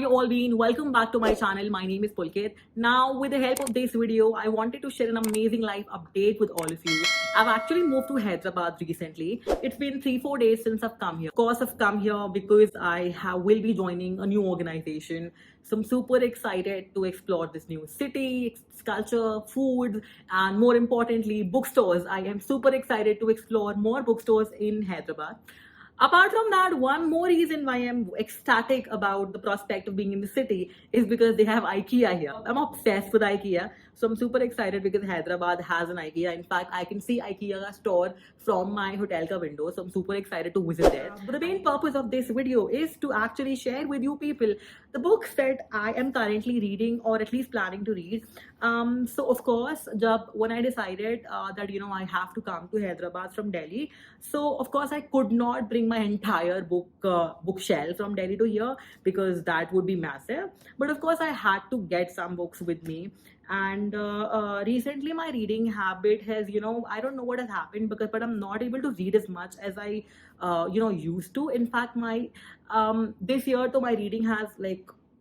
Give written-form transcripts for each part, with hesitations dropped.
all been? Welcome back to my channel. My name is Pulkit. Now, with the help of this video, I wanted to share an amazing life update with all of you. I've actually moved to Hyderabad recently. It's been 3-4 days since I've come here. Of course, I've come here because will be joining a new organization. So I'm super excited to explore this new city, its culture, food, and more importantly, bookstores. I am super excited to explore more bookstores in Hyderabad. Apart from that, one more reason why I'm ecstatic about the prospect of being in the city is because they have IKEA here. I'm obsessed with IKEA, so I'm super excited because Hyderabad has an IKEA. In fact, I can see IKEA store from my hotel ka window, so I'm super excited to visit there. But the main purpose of this video is to actually share with you people the books that I am currently reading or at least planning to read. So of course, when I decided that I have to come to Hyderabad from Delhi, so of course I could not bring my entire bookshelf from Delhi to here because that would be massive. But of course I had to get some books with me. And recently my reading habit has, I don't know what has happened but I'm not able to read as much as I used to. In fact, my this year to my reading has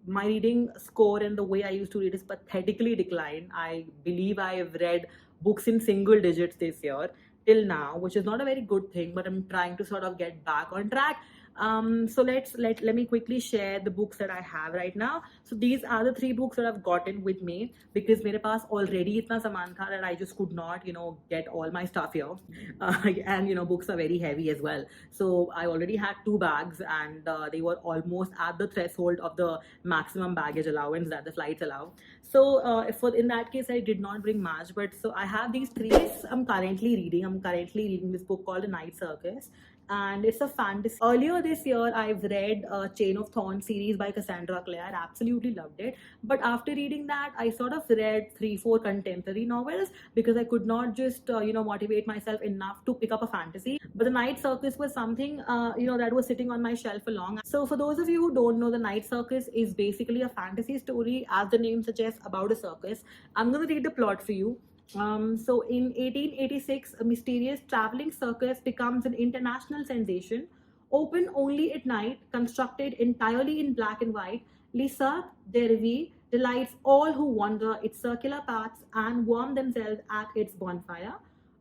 my reading score and the way I used to read is pathetically declined. I believe I have read books in single digits this year till now, which is not a very good thing, but I'm trying to sort of get back on track. So let me quickly share the books that I have right now. So these are the 3 books that I've gotten with me because mere paas already itna saman tha that I just could not get all my stuff here. And books are very heavy as well, so I already had 2 bags and they were almost at the threshold of the maximum baggage allowance that the flights allow. So in that case I did not bring much, but so I have these 3. I'm currently reading this book called The Night Circus, and it's a fantasy. Earlier this year, I've read Chain of Thorns series by Cassandra Clare. I absolutely loved it. But after reading that, I sort of read 3-4 contemporary novels because I could not just motivate myself enough to pick up a fantasy. But The Night Circus was something that was sitting on my shelf for long. So for those of you who don't know, The Night Circus is basically a fantasy story, as the name suggests, about a circus. I'm going to read the plot for you. So in 1886, a mysterious traveling circus becomes an international sensation. Open only at night, constructed entirely in black and white, Lisa Derivy delights all who wander its circular paths and warm themselves at its bonfire.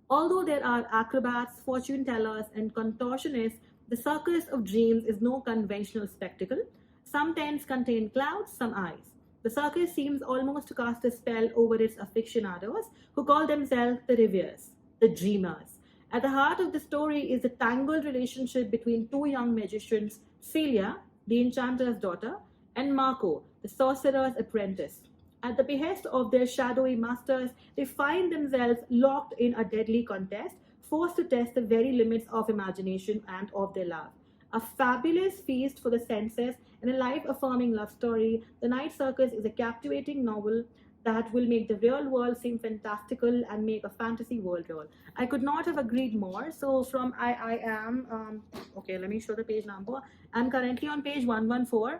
Although there are acrobats, fortune tellers, and contortionists, the circus of dreams is no conventional spectacle. Some tents contain clouds, some eyes. The circus seems almost to cast a spell over its aficionados, who call themselves the rêveurs, the dreamers. At the heart of the story is the tangled relationship between 2 young magicians, Celia, the enchanter's daughter, and Marco, the sorcerer's apprentice. At the behest of their shadowy masters, they find themselves locked in a deadly contest, forced to test the very limits of imagination and of their love. A fabulous feast for the senses and a life-affirming love story, The Night Circus is a captivating novel that will make the real world seem fantastical and make a fantasy world real. I could not have agreed more. So from I am okay, let me show the page number. I'm currently on page 114.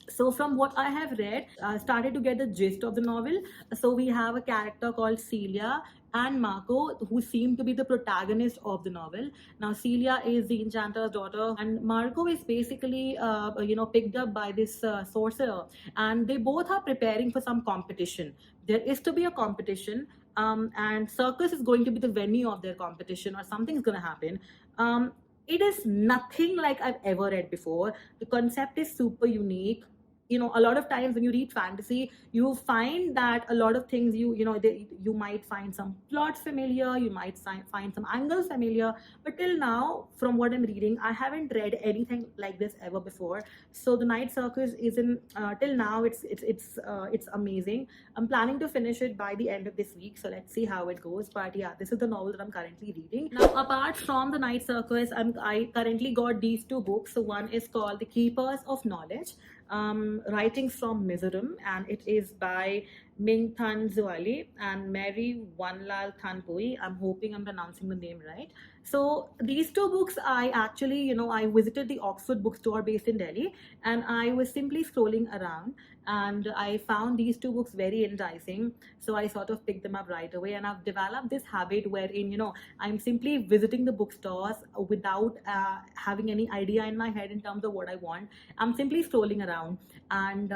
So from what I have read, I started to get the gist of the novel. So we have a character called Celia and Marco, who seem to be the protagonist of the novel. Now Celia is the enchanter's daughter and Marco is basically picked up by this sorcerer, and they both are preparing for some competition. There is to be a competition, and circus is going to be the venue of their competition, or something's going to happen. It is nothing like I've ever read before. The concept is super unique. A lot of times when you read fantasy, you find that a lot of things you might find some plots familiar, you might find some angles familiar, but till now, from what I'm reading, I haven't read anything like this ever before. So The Night Circus isn't till now. It's amazing. I'm planning to finish it by the end of this week, so let's see how it goes. But yeah, this is the novel that I'm currently reading. Now, apart from The Night Circus, I currently got these 2 books. So one is called The Keepers of Knowledge, writings from Mizoram, and it is by Ming Than Zwali and Mary Wanlal Thanpui. I'm hoping I'm pronouncing the name right. So these two books, I actually, I visited the Oxford bookstore based in Delhi, and I was simply scrolling around, and I found these two books very enticing. So I sort of picked them up right away, and I've developed this habit wherein, I'm simply visiting the bookstores without having any idea in my head in terms of what I want. I'm simply scrolling around, and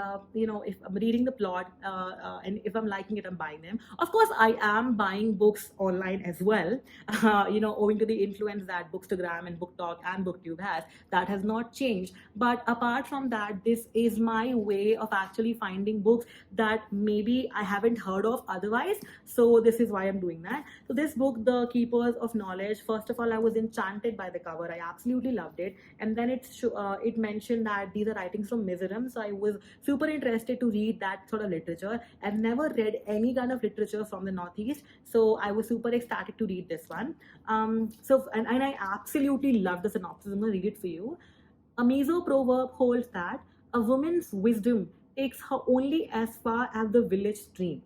if I'm reading the plot, and if I'm liking it, I'm buying them. Of course, I am buying books online as well, owing to the influence that Bookstagram and BookTok and BookTube has. That has not changed. But apart from that, this is my way of actually finding books that maybe I haven't heard of otherwise. So this is why I'm doing that. So this book, The Keepers of Knowledge, first of all, I was enchanted by the cover. I absolutely loved it. And then it mentioned that these are writings from Mizoram. So I was super interested to read that sort of literature. I've never read any kind of literature from the Northeast. So I was super ecstatic to read this one. And I absolutely love the synopsis. I'm going to read it for you. A Mizo proverb holds that a woman's wisdom takes her only as far as the village stream.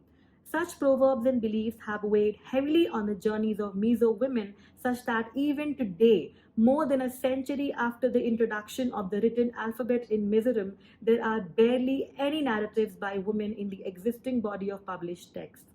Such proverbs and beliefs have weighed heavily on the journeys of Mizo women, such that even today, more than a century after the introduction of the written alphabet in Mizoram, there are barely any narratives by women in the existing body of published texts.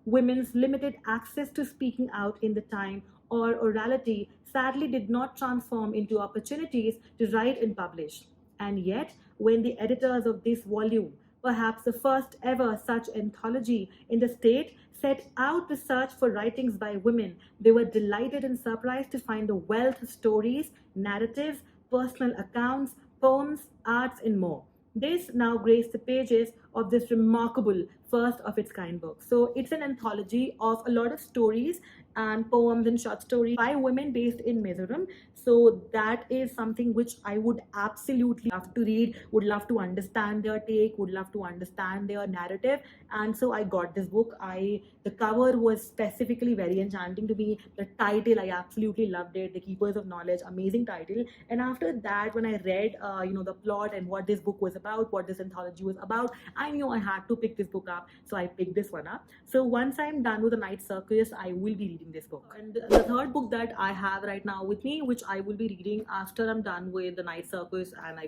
Women's limited access to speaking out in the time or orality sadly did not transform into opportunities to write and publish. And yet, when the editors of this volume, perhaps the first ever such anthology in the state, set out to search for writings by women, they were delighted and surprised to find a wealth of stories, narratives, personal accounts, poems, arts, and more. This now grace the pages of this remarkable first of its kind book. So it's an anthology of a lot of stories and poems and short stories by women based in Mizoram. So that is something which I would absolutely love to read, would love to understand their take, would love to understand their narrative. And so I got this book. The cover was specifically very enchanting to me. The title, I absolutely loved it. The Keepers of Knowledge, amazing title. And after that, when I read the plot and what this book was about, what this anthology was about, I knew I had to pick this book up. So I picked this one up. So once I'm done with the Night Circus, I will be reading this book. And the third book that I have right now with me, which I will be reading after I'm done with the Night Circus, and I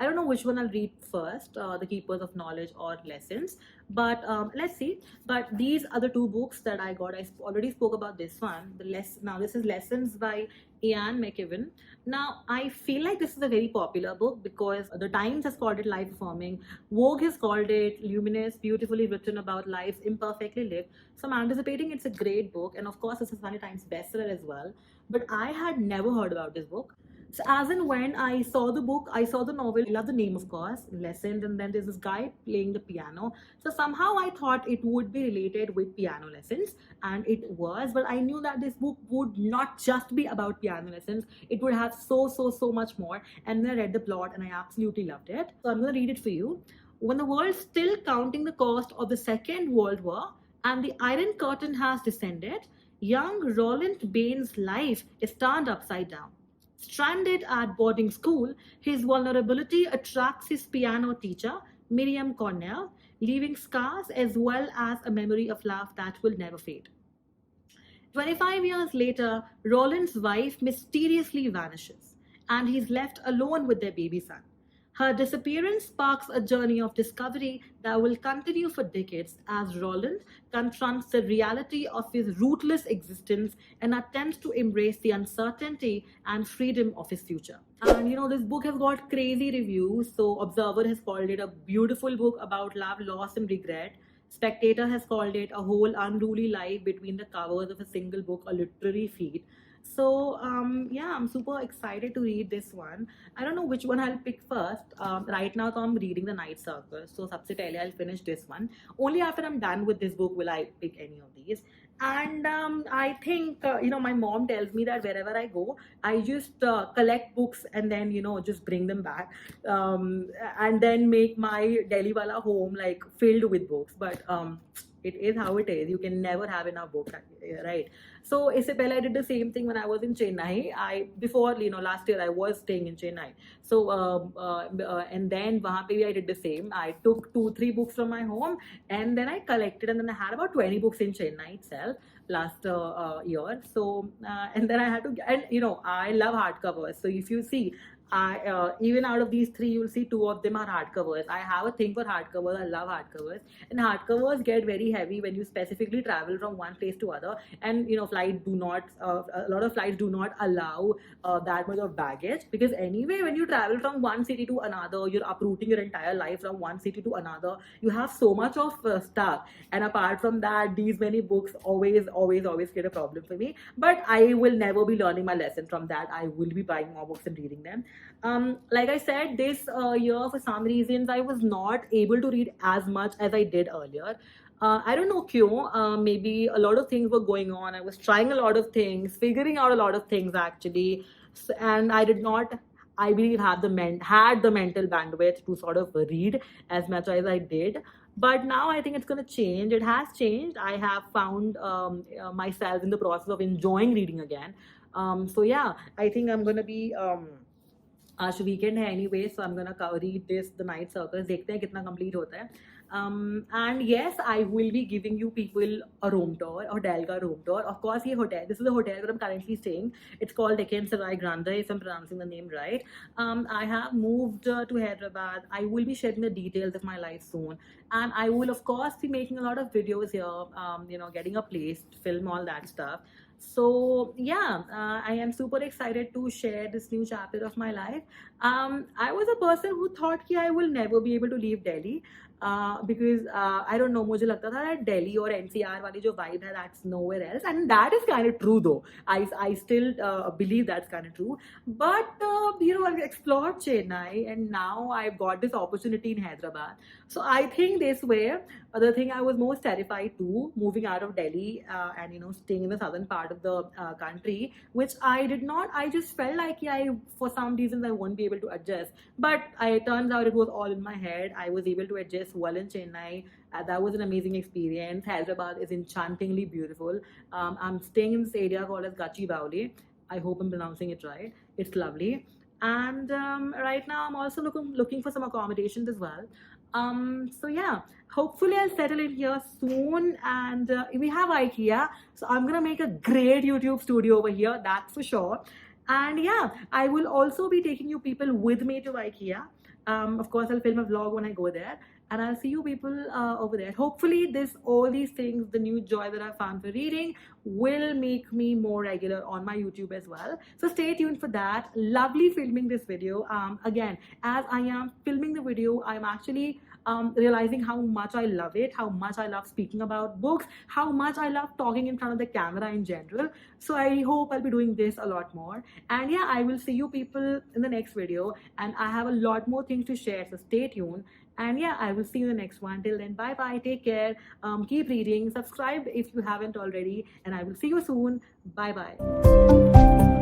don't know which one I'll read first, The Keepers of Knowledge or Lessons, but let's see. But these are the two books that I got. I already spoke about this one. Now this is Lessons by Ian McEwan. Now I feel like this is a very popular book because the Times has called it life affirming, Vogue has called it luminous, beautifully written about lives imperfectly lived. So I'm anticipating it's a great book, and of course it's a Sunday Times bestseller as well. But I had never heard about this book. So as and when I saw the book, I saw the novel, I love the name of course, Lessons, and then there's this guy playing the piano. So somehow I thought it would be related with piano lessons, and it was, but I knew that this book would not just be about piano lessons. It would have so much more. And then I read the plot and I absolutely loved it. So I'm gonna read it for you. When the world's still counting the cost of the Second World War and the Iron Curtain has descended, young Roland Bain's life is turned upside down. Stranded at boarding school, his vulnerability attracts his piano teacher, Miriam Cornell, leaving scars as well as a memory of love that will never fade. 25 years later, Roland's wife mysteriously vanishes, and he's left alone with their baby son. Her disappearance sparks a journey of discovery that will continue for decades as Roland confronts the reality of his rootless existence and attempts to embrace the uncertainty and freedom of his future. And this book has got crazy reviews. So, Observer has called it a beautiful book about love, loss, and regret. Spectator has called it a whole unruly life between the covers of a single book, a literary feat. So yeah, I'm super excited to read this one. I don't know which one I'll pick first. Right now, so I'm reading The Night Circus. So सबसे पहले I'll finish this one. Only after I'm done with this book will I pick any of these. And I think my mom tells me that wherever I go, I just collect books and then just bring them back, and then make my Delhi wala home like filled with books. But It is how it is. You can never have enough books, right? So isse pehle I did the same thing when I was in Chennai. Before last year I was staying in Chennai. So and then wahan pe bhi I did the same. I took 2-3 books from my home, and then I collected, and then I had about 20 books in Chennai itself last year. So and then I had to, and I love hardcovers. So if you see, even out of these 3, you'll see 2 of them are hardcovers. I have a thing for hardcovers. I love hardcovers, and hardcovers get very heavy when you specifically travel from one place to other. And flights do not, a lot of flights do not allow that much of baggage, because anyway, when you travel from one city to another, you're uprooting your entire life from one city to another. You have so much of stuff, and apart from that, these many books always create a problem for me. But I will never be learning my lesson from that. I will be buying more books and reading them. Like I said, this year, for some reasons, I was not able to read as much as I did earlier. I don't know kyun. Maybe a lot of things were going on. I was trying a lot of things, figuring out a lot of things actually, and I did not, I believe, had the mental bandwidth to sort of read as much as I did. But now I think it's going to change. It has changed. I have found myself in the process of enjoying reading again. So yeah, I think I'm going to be आज weekend है anyway, so I'm gonna read this, The Night Circus. देखते हैं कितना complete होता है. And yes, I will be giving you people a room tour, a hotel का room tour. Of course, this is the hotel that I'm currently staying. It's called Deccan Sarai Grande, if I'm pronouncing the name right. I have moved to Hyderabad. I will be sharing the details of my life soon, and I will of course be making a lot of videos here. Getting a place to film all that stuff. So yeah, I am super excited to share this new chapter of my life. I was a person who thought that I will never be able to leave Delhi, because I don't know, मुझे लगता था that Delhi or NCR वाली जो vibe है, that's nowhere else, and that is kind of true though. I still believe that's kind of true. But I've explored Chennai, and now I've got this opportunity in Hyderabad. So I think this way, the thing I was most terrified to, moving out of Delhi and staying in the southern part of the country, which I did not. I just felt like for some reasons I won't be able to adjust. But it turns out it was all in my head. I was able to adjust well in Chennai. That was an amazing experience. Hyderabad is enchantingly beautiful. I'm staying in this area called as Gachibowli. I hope I'm pronouncing it right. It's lovely. And right now I'm also looking for some accommodations as well. So yeah, hopefully I'll settle in here soon, and we have IKEA, so I'm gonna make a great YouTube studio over here, that's for sure. And yeah, I will also be taking you people with me to IKEA. Of course, I'll film a vlog when I go there, and I'll see you people over there. Hopefully all these things, the new joy that I found for reading, will make me more regular on my YouTube as well. So stay tuned for that. Lovely filming this video. Again, as I am filming the video, I'm actually realizing how much I love it, how much I love speaking about books, how much I love talking in front of the camera in general. So I hope I'll be doing this a lot more. And yeah, I will see you people in the next video, and I have a lot more things to share, so stay tuned. And yeah, I will see you in the next one. Till then, bye bye, take care, keep reading, subscribe if you haven't already, and I will see you soon. Bye bye.